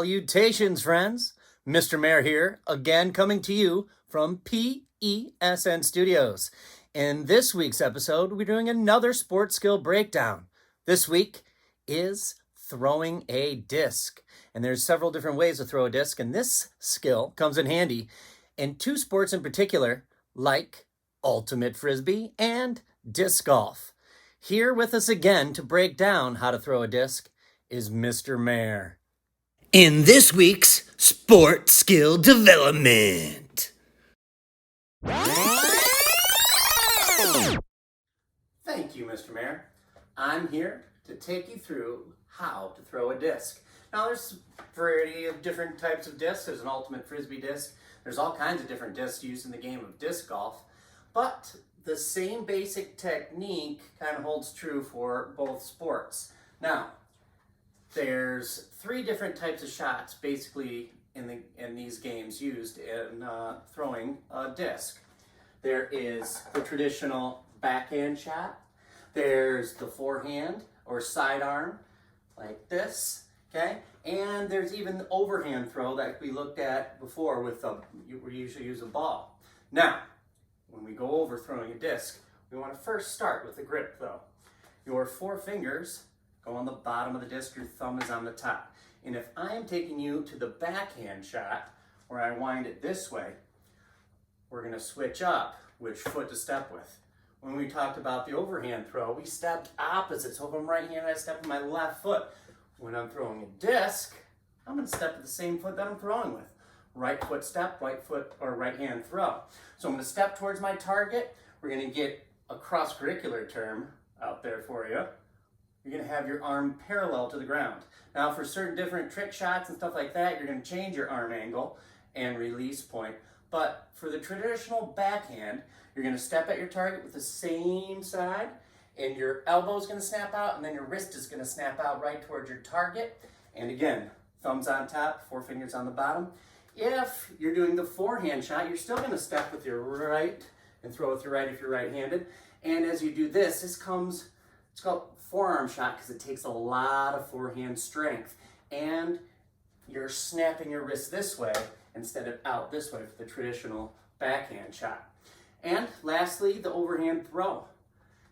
Salutations, friends. Mr. Mair here, again coming to you from PESN Studios. In this week's episode, we're doing another sports skill breakdown. This week is throwing a disc. And there's several different ways to throw a disc, and this skill comes in handy in two sports in particular, like ultimate Frisbee and disc golf. Here with us again to break down how to throw a disc is Mr. Mair. In this week's Sport Skill Development. Thank you, Mr. Mair. I'm here to take you through how to throw a disc. Now, there's a variety of different types of discs. There's an ultimate Frisbee disc. There's all kinds of different discs used in the game of disc golf. But the same basic technique kind of holds true for both sports. Now, there's three different types of shots basically in these games used in throwing a disc. There is the traditional backhand shot. There's the forehand or sidearm like this, okay? And there's even the overhand throw that we looked at before with we usually use a ball. Now, when we go over throwing a disc, we want to first start with the grip though. Your four fingers go on the bottom of the disc, your thumb is on the top. And if I am taking you to the backhand shot, where I wind it this way, we're going to switch up which foot to step with. When we talked about the overhand throw, we stepped opposite. So if I'm right-handed, I step with my left foot. When I'm throwing a disc, I'm going to step with the same foot that I'm throwing with. Right foot step, right foot or right hand throw. So I'm going to step towards my target. We're going to get a cross-curricular term out there for you. You're going to have your arm parallel to the ground. Now for certain different trick shots and stuff like that, you're going to change your arm angle and release point. But for the traditional backhand, you're going to step at your target with the same side, and your elbow is going to snap out, and then your wrist is going to snap out right towards your target. And again, thumbs on top, four fingers on the bottom. If you're doing the forehand shot, you're still going to step with your right and throw with your right if you're right-handed. And as you do this, it's called forearm shot because it takes a lot of forehand strength. And you're snapping your wrist this way instead of out this way for the traditional backhand shot. And lastly, the overhand throw,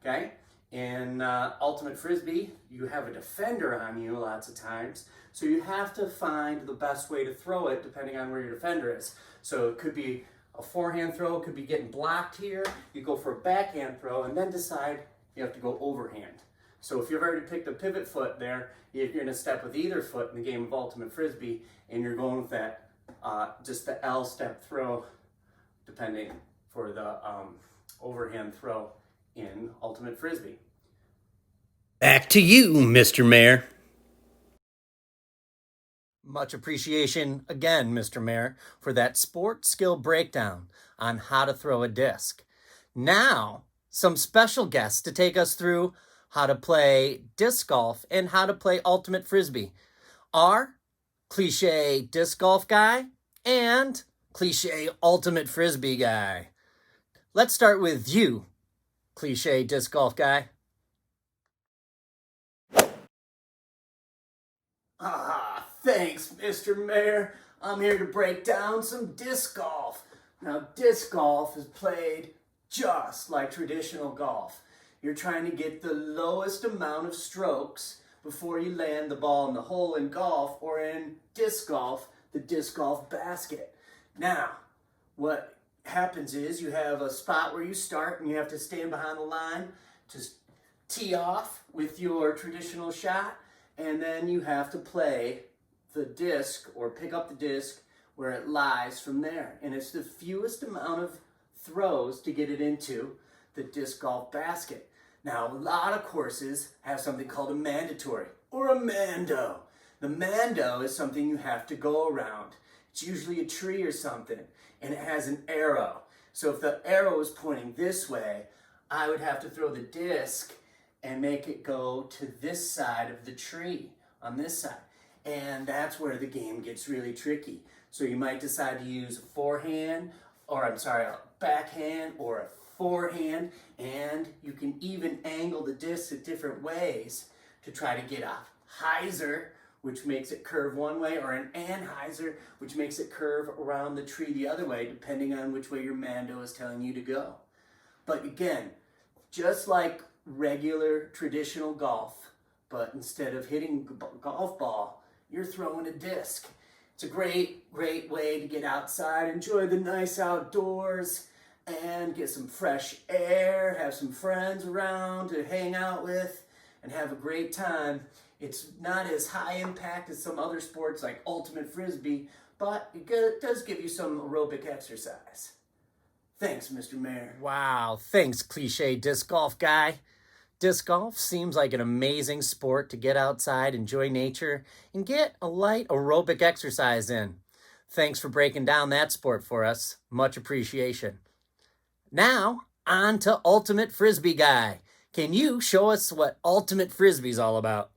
okay? In ultimate Frisbee, you have a defender on you lots of times, so you have to find the best way to throw it depending on where your defender is. So it could be a forehand throw, it could be getting blocked here, you go for a backhand throw, and then decide you have to go overhand. So if you've already picked a pivot foot there, you're going to step with either foot in the game of ultimate Frisbee, and you're going with that, just the L step throw, depending for the overhand throw in ultimate Frisbee. Back to you, Mr. Mair. Much appreciation again, Mr. Mair, for that sport skill breakdown on how to throw a disc. Now, some special guests to take us through how to play disc golf and how to play ultimate Frisbee are cliche disc golf guy and cliche ultimate Frisbee guy. Let's start with you, cliche disc golf guy. Thanks, Mr. Mair. I'm here to break down some disc golf. Now, disc golf is played just like traditional golf. You're trying to get the lowest amount of strokes before you land the ball in the hole in golf, or in disc golf, the disc golf basket. Now, what happens is you have a spot where you start and you have to stand behind the line to tee off with your traditional shot, and then you have to play the disc or pick up the disc where it lies from there. And it's the fewest amount of throws to get it into the disc golf basket. Now, a lot of courses have something called a mandatory or a mando. The mando is something you have to go around. It's usually a tree or something, and it has an arrow. So if the arrow is pointing this way, I would have to throw the disc and make it go to this side of the tree, on this side. And that's where the game gets really tricky. So you might decide to use a backhand or a forehand, and you can even angle the disc at different ways to try to get a hyzer which makes it curve one way, or an anhyzer, which makes it curve around the tree the other way, depending on which way your mando is telling you to go. But again, just like regular traditional golf, but instead of hitting a golf ball, you're throwing a disc. It's a great way to get outside, enjoy the nice outdoors, and get some fresh air, have some friends around to hang out with, and have a great time. It's not as high impact as some other sports like ultimate Frisbee, but it does give you some aerobic exercise. Thanks, Mr. Mair. Wow, thanks, cliche disc golf guy. Disc golf seems like an amazing sport to get outside, enjoy nature, and get a light aerobic exercise in. Thanks for breaking down that sport for us. Much appreciation. Now, on to Ultimate Frisbee Guy. Can you show us what Ultimate Frisbee's all about?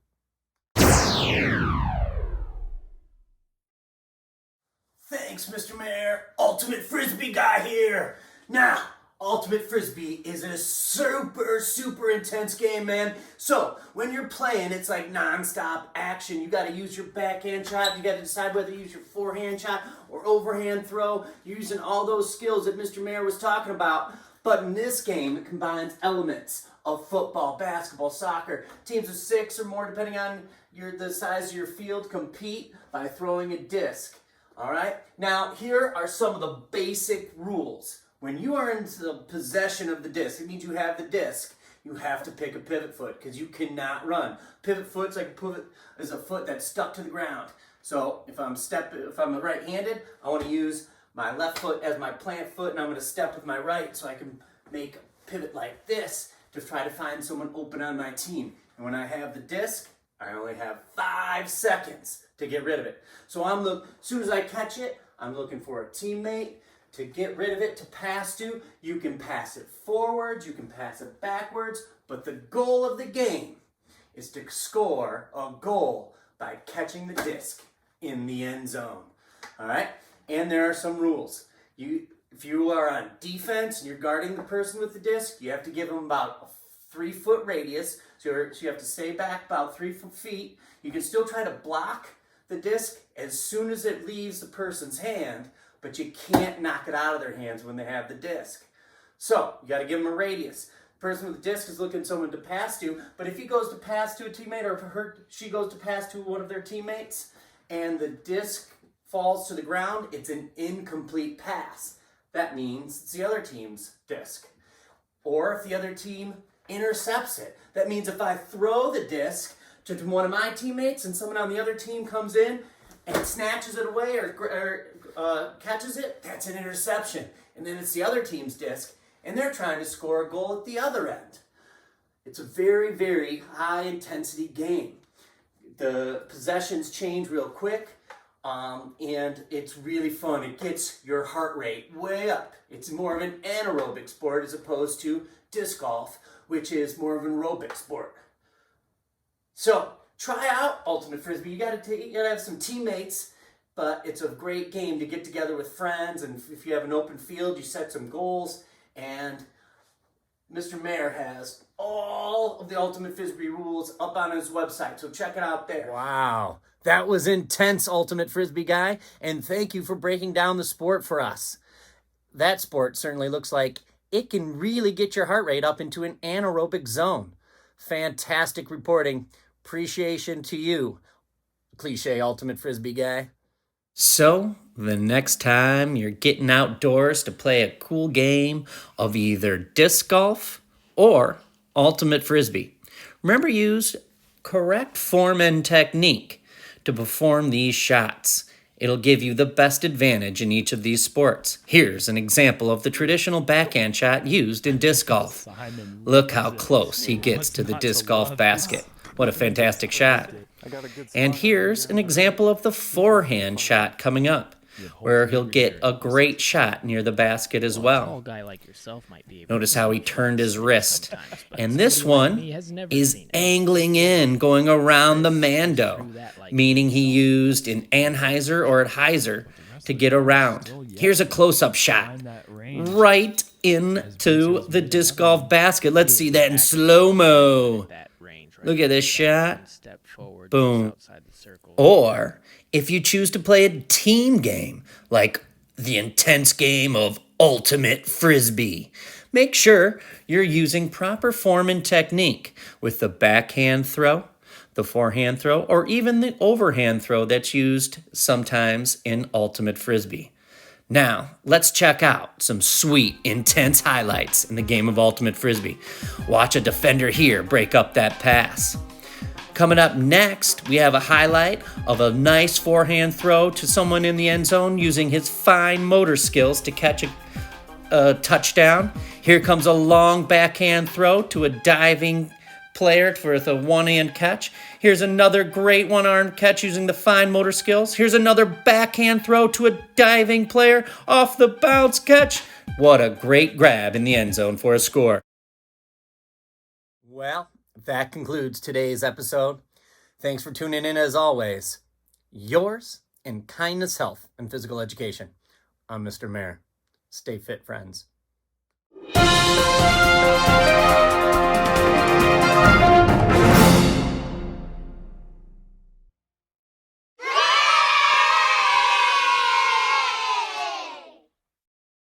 Thanks, Mr. Mair. Ultimate Frisbee Guy here. Now, Ultimate Frisbee is a super intense game, man. So, when you're playing, it's like non-stop action. You got to use your backhand shot. You got to decide whether to use your forehand shot or overhand throw. You're using all those skills that Mr. Mair was talking about. But in this game, it combines elements of football, basketball, soccer. Teams of 6 or more, depending on the size of your field, compete by throwing a disc. All right? Now, here are some of the basic rules. When you are in the possession of the disc, it means you have the disc. You have to pick a pivot foot because you cannot run. Pivot foot's like is a foot that's stuck to the ground. So if I'm right-handed, I want to use my left foot as my plant foot, and I'm going to step with my right so I can make a pivot like this to try to find someone open on my team. And when I have the disc, I only have 5 seconds to get rid of it. So as soon as I catch it, I'm looking for a teammate to get rid of it, to pass to. You can pass it forwards, you can pass it backwards, but the goal of the game is to score a goal by catching the disc in the end zone. All right? And there are some rules. If you are on defense and you're guarding the person with the disc, you have to give them about a 3-foot radius. So you have to stay back about 3 feet. You can still try to block the disc as soon as it leaves the person's hand, but you can't knock it out of their hands when they have the disc. So you got to give them a radius. The person with the disc is looking for someone to pass to, but if he goes to pass to a teammate, or if she goes to pass to one of their teammates, and the disc falls to the ground, it's an incomplete pass. That means it's the other team's disc. Or if the other team intercepts it, that means if I throw the disc to one of my teammates and someone on the other team comes in and snatches it away or catches it, that's an interception. And then it's the other team's disc, and they're trying to score a goal at the other end. It's a very high intensity game. The possessions change real quick, and it's really fun. It gets your heart rate way up. It's more of an anaerobic sport as opposed to disc golf, which is more of an aerobic sport. So try out Ultimate Frisbee. You gotta have some teammates, but it's a great game to get together with friends, and if you have an open field, you set some goals, and Mr. Mair has all of the Ultimate Frisbee rules up on his website, so check it out there. Wow, that was intense, Ultimate Frisbee Guy, and thank you for breaking down the sport for us. That sport certainly looks like it can really get your heart rate up into an anaerobic zone. Fantastic reporting. Appreciation to you, cliche Ultimate Frisbee Guy. So, the next time you're getting outdoors to play a cool game of either disc golf or Ultimate Frisbee, remember to use correct form and technique to perform these shots. It'll give you the best advantage in each of these sports. Here's an example of the traditional backhand shot used in disc golf. Look how close he gets to the disc golf basket. What a fantastic shot. And here's an example of the forehand shot coming up, where he'll get a great shot near the basket as well. Notice how he turned his wrist. And this one is angling in, going around the mando, meaning he used an anhyzer or a hyzer to get around. Here's a close-up shot right into the disc golf basket. Let's see that in slow-mo. Look at this shot. One step forward, Boom. outside the circle. Or if you choose to play a team game, like the intense game of Ultimate Frisbee, make sure you're using proper form and technique with the backhand throw, the forehand throw, or even the overhand throw that's used sometimes in Ultimate Frisbee. Now, let's check out some sweet, intense highlights in the game of Ultimate Frisbee. Watch a defender here break up that pass. Coming up next, we have a highlight of a nice forehand throw to someone in the end zone using his fine motor skills to catch a touchdown. Here comes a long backhand throw to a diving player for a one-hand catch. Here's another great one-arm catch using the fine motor skills. Here's another backhand throw to a diving player off the bounce catch. What a great grab in the end zone for a score. Well, that concludes today's episode. Thanks for tuning in as always. Yours in kindness, health, and physical education. I'm Mr. Mair. Stay fit, friends.